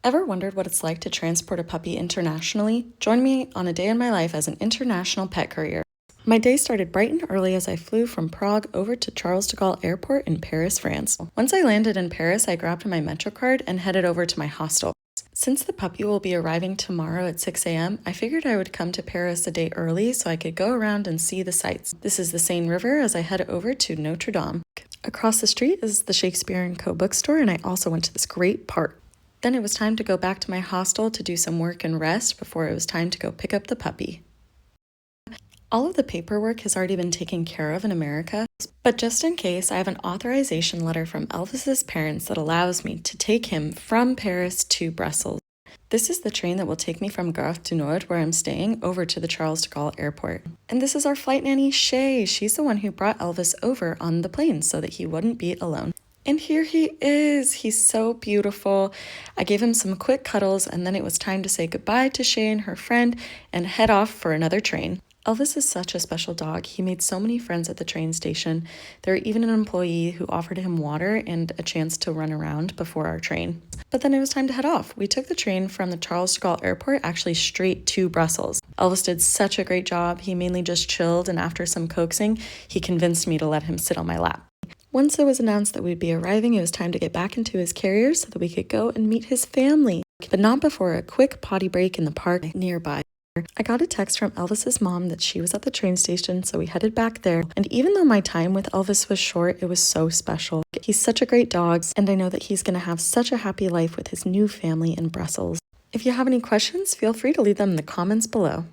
Ever wondered what it's like to transport a puppy internationally? Join me on a day in my life as an international pet courier. My day started bright and early as I flew from Prague over to Charles de Gaulle Airport in Paris, France. Once I landed in Paris, I grabbed my Metro card and headed over to my hostel. Since the puppy will be arriving tomorrow at 6 a.m., I figured I would come to Paris a day early so I could go around and see the sights. This is the Seine River as I head over to Notre Dame. Across the street is the Shakespeare & Co. bookstore, and I also went to this great park. Then it was time to go back to my hostel to do some work and rest before it was time to go pick up the puppy. All of the paperwork has already been taken care of in America, but just in case, I have an authorization letter from Elvis's parents that allows me to take him from Paris to Brussels. This is the train that will take me from Gare du Nord, where I'm staying, over to the Charles de Gaulle Airport. And this is our flight nanny, Shay. She's the one who brought Elvis over on the plane so that he wouldn't be alone. And here he is. He's so beautiful. I gave him some quick cuddles, and then it was time to say goodbye to Shay and her friend and head off for another train. Elvis is such a special dog. He made so many friends at the train station. There was even an employee who offered him water and a chance to run around before our train. But then it was time to head off. We took the train from the Charles de Gaulle Airport actually straight to Brussels. Elvis did such a great job. He mainly just chilled, and after some coaxing, he convinced me to let him sit on my lap. Once it was announced that we'd be arriving, it was time to get back into his carrier so that we could go and meet his family, but not before a quick potty break in the park nearby. I got a text from Elvis's mom that she was at the train station, so we headed back there. And even though my time with Elvis was short, it was so special. He's such a great dog, and I know that he's going to have such a happy life with his new family in Brussels. If you have any questions, feel free to leave them in the comments below.